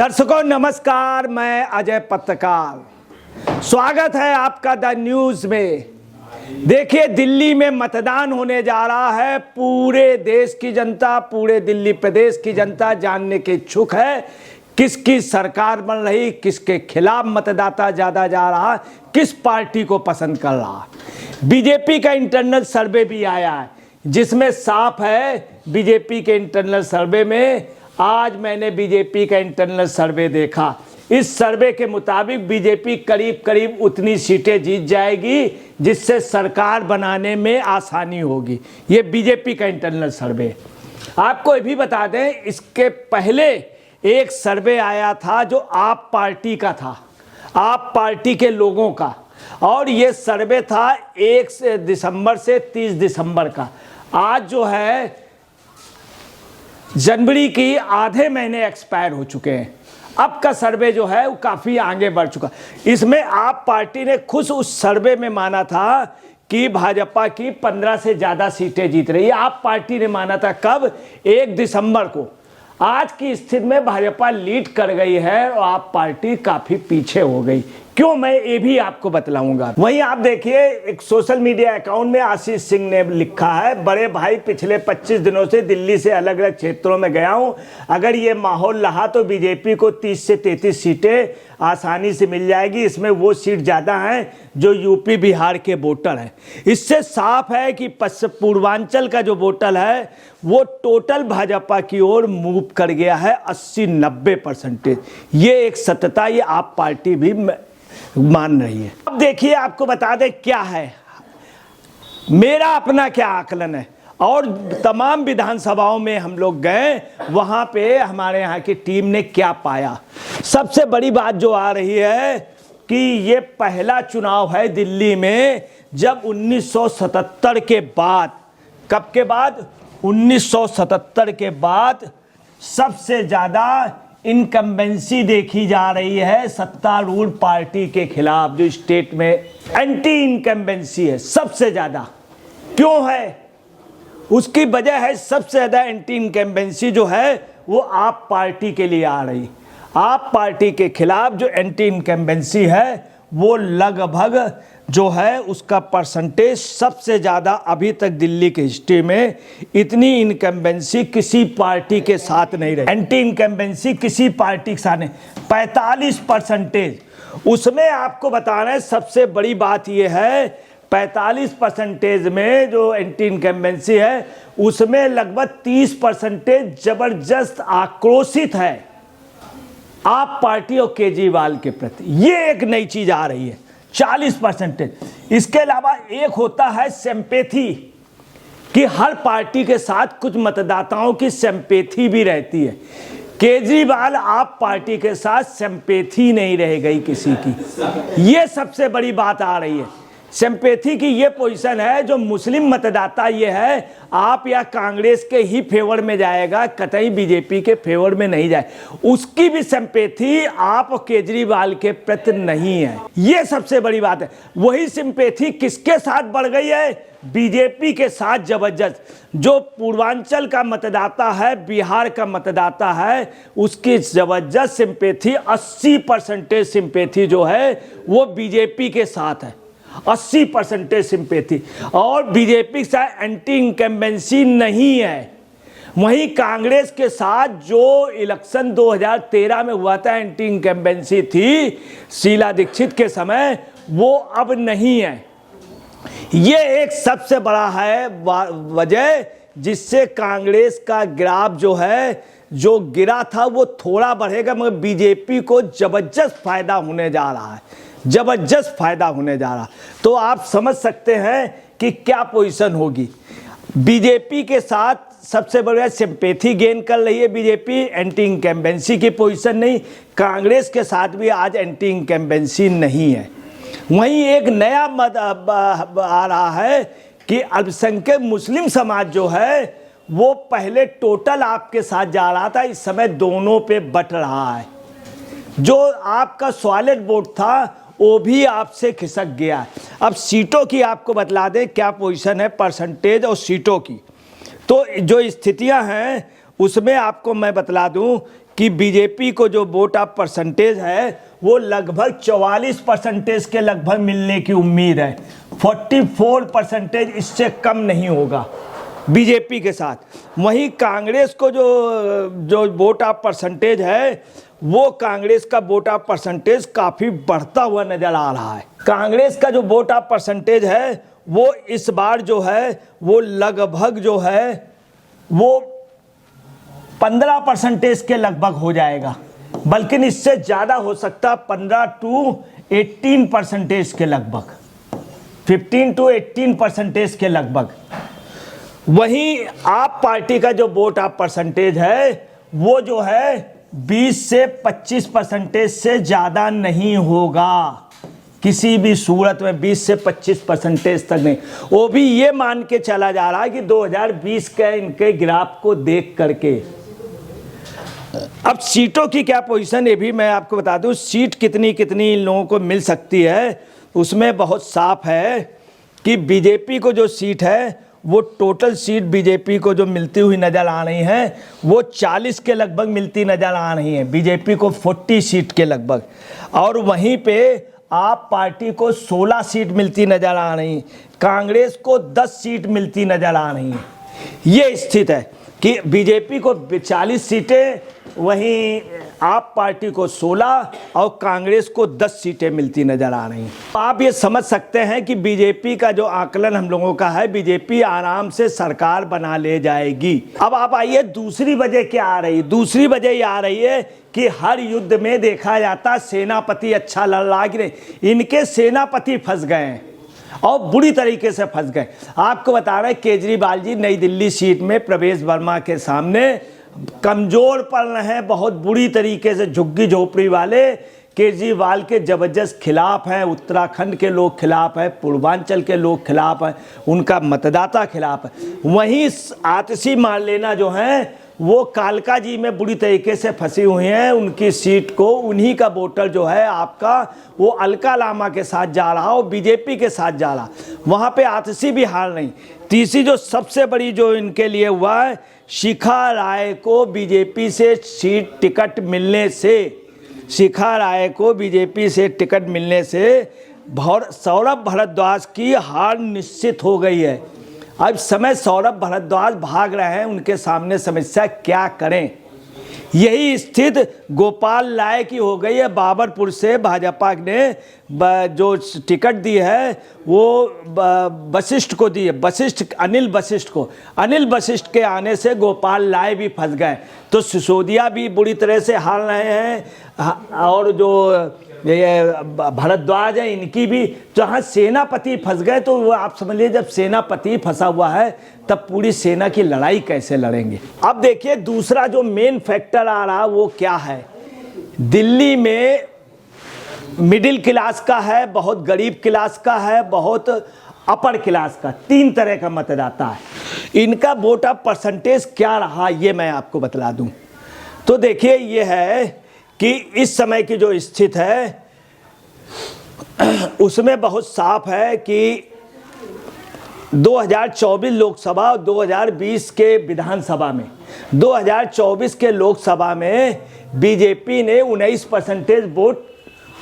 दर्शकों नमस्कार, मैं अजय पत्रकार। स्वागत है आपका द न्यूज में। देखिए, दिल्ली में मतदान होने जा रहा है। पूरे देश की जनता, पूरे दिल्ली प्रदेश की जनता जानने के इच्छुक है किसकी सरकार बन रही, किसके खिलाफ मतदाता ज्यादा जा रहा, किस पार्टी को पसंद कर रहा। बीजेपी का इंटरनल सर्वे भी आया है जिसमें साफ है, बीजेपी के इंटरनल सर्वे में, आज मैंने बीजेपी का इंटरनल सर्वे देखा, इस सर्वे के मुताबिक बीजेपी करीब करीब उतनी सीटें जीत जाएगी जिससे सरकार बनाने में आसानी होगी। ये बीजेपी का इंटरनल सर्वे। आपको ये भी बता दें, इसके पहले एक सर्वे आया था जो आप पार्टी का था, आप पार्टी के लोगों का, और ये सर्वे था 1 दिसंबर से 30 दिसंबर का। आज जो है जनवरी की आधे महीने एक्सपायर हो चुके हैं। अब का सर्वे जो है वो काफ़ी आगे बढ़ चुका। इसमें आप पार्टी ने खुद उस सर्वे में माना था कि भाजपा की 15 से ज़्यादा सीटें जीत रही है। आप पार्टी ने माना था कब? 1 दिसंबर को। आज की स्थिति में भाजपा लीड कर गई है और आप पार्टी काफ़ी पीछे हो गई। क्यों, मैं ये भी आपको बतलाऊंगा। वहीं आप देखिए, एक सोशल मीडिया अकाउंट में आशीष सिंह ने लिखा है, बड़े भाई पिछले 25 दिनों से दिल्ली से अलग अलग क्षेत्रों में गया हूं। अगर ये माहौल रहा तो बीजेपी को 30 से 33 सीटें आसानी से मिल जाएगी। इसमें वो सीट ज़्यादा हैं जो यूपी बिहार के वोटर हैं। इससे साफ है कि पूर्वांचल का जो वोटर है वो टोटल भाजपा की ओर मूव कर गया है 80-90%। ये एक सत्यता ये आप पार्टी भी मान रही है। अब देखिए, आपको बता दें क्या है मेरा अपना क्या आकलन है, और तमाम विधानसभाओं में हम लोग गए, वहां पे हमारे यहाँ की टीम ने क्या पाया। सबसे बड़ी बात जो आ रही है कि ये पहला चुनाव है दिल्ली में जब 1977 के बाद, कब के बाद? 1977 के बाद सबसे ज़्यादा इनकम्बेंसी देखी जा रही है सत्तारूढ़ पार्टी के खिलाफ। जो स्टेट में एंटी इनकम्बेंसी है सबसे ज़्यादा। क्यों है? उसकी वजह है सबसे ज़्यादा एंटी इनकम्बेंसी जो है वो आप पार्टी के लिए आ रही। आप पार्टी के खिलाफ जो एंटी इनकम्बेंसी है वो लगभग जो है उसका परसेंटेज सबसे ज़्यादा अभी तक दिल्ली की हिस्ट्री में इतनी इनकम्बेंसी किसी पार्टी के साथ नहीं रही। एंटी इनकम्बेंसी किसी पार्टी के साथ नहीं, 45%। उसमें आपको बताना है, सबसे बड़ी बात यह है 45% में जो एंटी इनकम्बेंसी है उसमें लगभग 30% जबरदस्त आक्रोशित है आप पार्टी और केजरीवाल के प्रति। ये एक नई चीज आ रही है, 40%। इसके अलावा एक होता है सिंपैथी, कि हर पार्टी के साथ कुछ मतदाताओं की सिंपैथी भी रहती है। केजरीवाल आप पार्टी के साथ सिंपैथी नहीं रह गई किसी की। ये सबसे बड़ी बात आ रही है। सिंपैथी की ये पोजीशन है जो मुस्लिम मतदाता ये है, आप या कांग्रेस के ही फेवर में जाएगा, कतई बीजेपी के फेवर में नहीं जाए। उसकी भी सिंपैथी आप केजरीवाल के प्रति नहीं है। ये सबसे बड़ी बात है। वही सिंपैथी किसके साथ बढ़ गई है? बीजेपी के साथ जबरदस्त। जो पूर्वांचल का मतदाता है, बिहार का मतदाता है, उसकी जबरदस्त सिंपैथी 80% सिंपैथी जो है वो बीजेपी के साथ है। 80% सिंपैथी, और बीजेपी के साथ एंटी इनकम्बेंसी नहीं है। वहीं कांग्रेस के साथ जो इलेक्शन 2013 में हुआ था, एंटी इनकम्बेंसी थी शीला दीक्षित के समय, वो अब नहीं है। ये एक सबसे बड़ा है वजह जिससे कांग्रेस का ग्राफ जो है, जो गिरा था वो थोड़ा बढ़ेगा, मगर बीजेपी को जबरदस्त फायदा होने जा रहा है, जबरदस्त फायदा होने जा रहा। तो आप समझ सकते हैं कि क्या पोजीशन होगी। बीजेपी के साथ सबसे बड़ा सिंपैथी गेन कर रही है बीजेपी, एंटी इनकम्बेंसी की पोजीशन नहीं। कांग्रेस के साथ भी आज एंटी इनकम्बेंसी नहीं है। वहीं एक नया मत आ रहा है कि अल्पसंख्यक मुस्लिम समाज जो है वो पहले टोटल आपके साथ जा रहा था, इस समय दोनों पे बट रहा है। जो आपका सॉलिड वोट था वो भी आपसे खिसक गया है। अब सीटों की आपको बतला दें क्या पोजीशन है, परसेंटेज और सीटों की। तो जो स्थितियां हैं उसमें आपको मैं बतला दूं कि बीजेपी को जो वोट ऑफ परसेंटेज है वो लगभग 44% के लगभग मिलने की उम्मीद है। 44%, इससे कम नहीं होगा बीजेपी के साथ। वहीं कांग्रेस को जो वोट ऑफ परसेंटेज है वो कांग्रेस का वोट ऑफ परसेंटेज काफ़ी बढ़ता हुआ नज़र आ रहा है। कांग्रेस का जो वोट ऑफ परसेंटेज है वो इस बार जो है वो लगभग जो है वो 15% के लगभग हो जाएगा, बल्कि इससे ज़्यादा हो सकता, 15 to 18% के लगभग, 15 to 18% के लगभग। वहीं आप पार्टी का जो वोट ऑफ परसेंटेज है वो जो है 20 से 25% से ज़्यादा नहीं होगा, किसी भी सूरत में 20 से 25% तक नहीं। वो भी ये मान के चला जा रहा है कि 2020 के इनके ग्राफ को देख करके। अब सीटों की क्या पोजीशन, ये भी मैं आपको बता दूं। सीट कितनी कितनी इन लोगों को मिल सकती है उसमें बहुत साफ है कि बीजेपी को जो सीट है वो टोटल सीट बीजेपी को जो मिलती हुई नज़र आ रही हैं वो 40 के लगभग मिलती नज़र आ रही हैं, बीजेपी को 40 सीट के लगभग। और वहीं पे आप पार्टी को 16 सीट मिलती नज़र आ रही, कांग्रेस को 10 सीट मिलती नज़र आ रही हैं। ये स्थिति है कि बीजेपी को 40 सीटें, वहीं आप पार्टी को 16 और कांग्रेस को 10 सीटें मिलती नज़र आ रही हैं। आप ये समझ सकते हैं कि बीजेपी का जो आकलन हम लोगों का है, बीजेपी आराम से सरकार बना ले जाएगी। अब आप आइए दूसरी वजह क्या आ रही है। दूसरी वजह ये आ रही है कि हर युद्ध में देखा जाता सेनापति अच्छा लड़ रहा कि नहीं, इनके सेनापति फंस गए हैं और बुरी तरीके से फंस गए। आपको बता रहे केजरीवाल जी नई दिल्ली सीट में प्रवेश वर्मा के सामने कमजोर पड़ रहे हैं, बहुत बुरी तरीके से। झुग्गी झोपड़ी वाले केजरीवाल के जबरदस्त खिलाफ हैं, उत्तराखंड के लोग खिलाफ हैं, पूर्वांचल के लोग खिलाफ हैं, उनका मतदाता खिलाफ है। वहीं आतिशी मारलेना जो हैं वो कालका जी में बुरी तरीके से फंसी हुई हैं। उनकी सीट को उन्हीं का वोटर जो है आपका वो अलका लामा के साथ जा रहा और बीजेपी के साथ जा रहा, वहाँ पे आतिशी भी हार नहीं। तीसरी जो सबसे बड़ी जो इनके लिए हुआ है, शिखा राय को बीजेपी से सीट टिकट मिलने से, शिखा राय को बीजेपी से टिकट मिलने से सौरभ भारद्वाज की हार निश्चित हो गई है। अब समय सौरभ भारद्वाज भाग रहे हैं, उनके सामने समस्या क्या करें। यही स्थिति गोपाल राय की हो गई है। बाबरपुर से भाजपा ने जो टिकट दी है वो वशिष्ठ को दी है, अनिल वशिष्ठ के आने से गोपाल राय भी फंस गए। तो सिसोदिया भी बुरी तरह से हार रहे हैं और जो ये भारद्वाज है इनकी भी, जहाँ सेनापति फंस गए तो वो आप समझ लीजिए जब सेनापति फंसा हुआ है तब पूरी सेना की लड़ाई कैसे लड़ेंगे। अब देखिए दूसरा जो मेन फैक्टर आ रहा वो क्या है। दिल्ली में मिडिल क्लास का है, बहुत गरीब क्लास का है, बहुत अपर क्लास का, 3 तरह का मतदाता है। इनका वोट ऑफ परसेंटेज क्या रहा ये मैं आपको बतला दूं। तो देखिए ये है कि इस समय की जो स्थिति है उसमें बहुत साफ है कि 2024 लोकसभा और 2020 के विधानसभा में, 2024 के लोकसभा में बीजेपी ने 19% वोट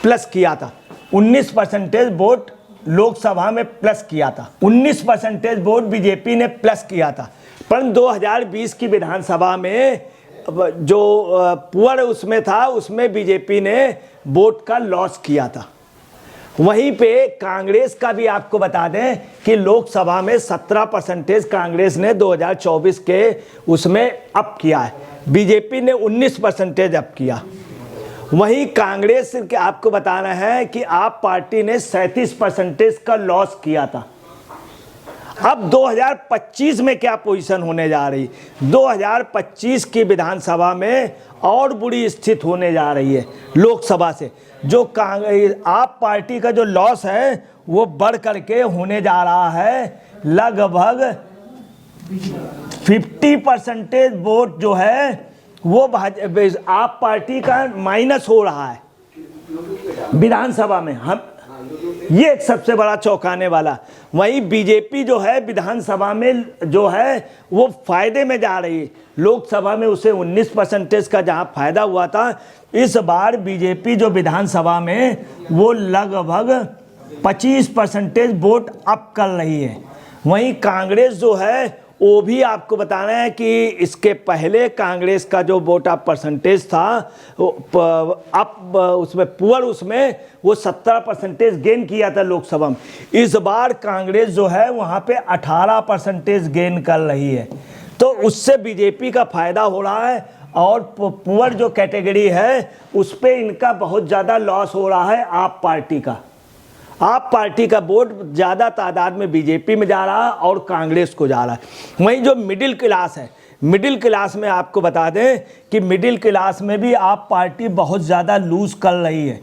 प्लस किया था, 19% वोट लोकसभा में प्लस किया था, 19% वोट बीजेपी ने प्लस किया था। पर 2020 की विधानसभा में जो पुअर उसमें था उसमें बीजेपी ने वोट का लॉस किया था। वहीं पे कांग्रेस का भी आपको बता दें कि लोकसभा में 17% कांग्रेस ने 2024 के उसमें अप किया है, बीजेपी ने 19% अप किया। वहीं कांग्रेस के आपको बताना है कि आप पार्टी ने 37% का लॉस किया था। अब 2025 में क्या पोजीशन होने जा रही, 2025 की विधानसभा में और बुरी स्थिति होने जा रही है लोकसभा से। जो आप पार्टी का जो लॉस है वो बढ़ करके होने जा रहा है लगभग 50% वोट जो है वो आप पार्टी का माइनस हो रहा है विधानसभा में। हम ये एक सबसे बड़ा चौंकाने वाला। वहीं बीजेपी जो है विधानसभा में जो है वो फायदे में जा रही है। लोकसभा में उसे 19% का जहां फायदा हुआ था, इस बार बीजेपी जो विधानसभा में वो लगभग 25% वोट अप कर रही है। वहीं कांग्रेस जो है वो भी आपको बताना है कि इसके पहले कांग्रेस का जो वोट ऑफ परसेंटेज था अब उसमें पुअर उसमें वो 17% गेन किया था लोकसभा में। इस बार कांग्रेस जो है वहाँ पे 18% गेन कर रही है, तो उससे बीजेपी का फायदा हो रहा है और पुअर जो कैटेगरी है उस पर इनका बहुत ज़्यादा लॉस हो रहा है। आप पार्टी का वोट ज़्यादा तादाद में बीजेपी में जा रहा है और कांग्रेस को जा रहा है। वहीं जो मिडिल क्लास है, मिडिल क्लास में आपको बता दें कि मिडिल क्लास में भी आप पार्टी बहुत ज़्यादा लूज कर रही है।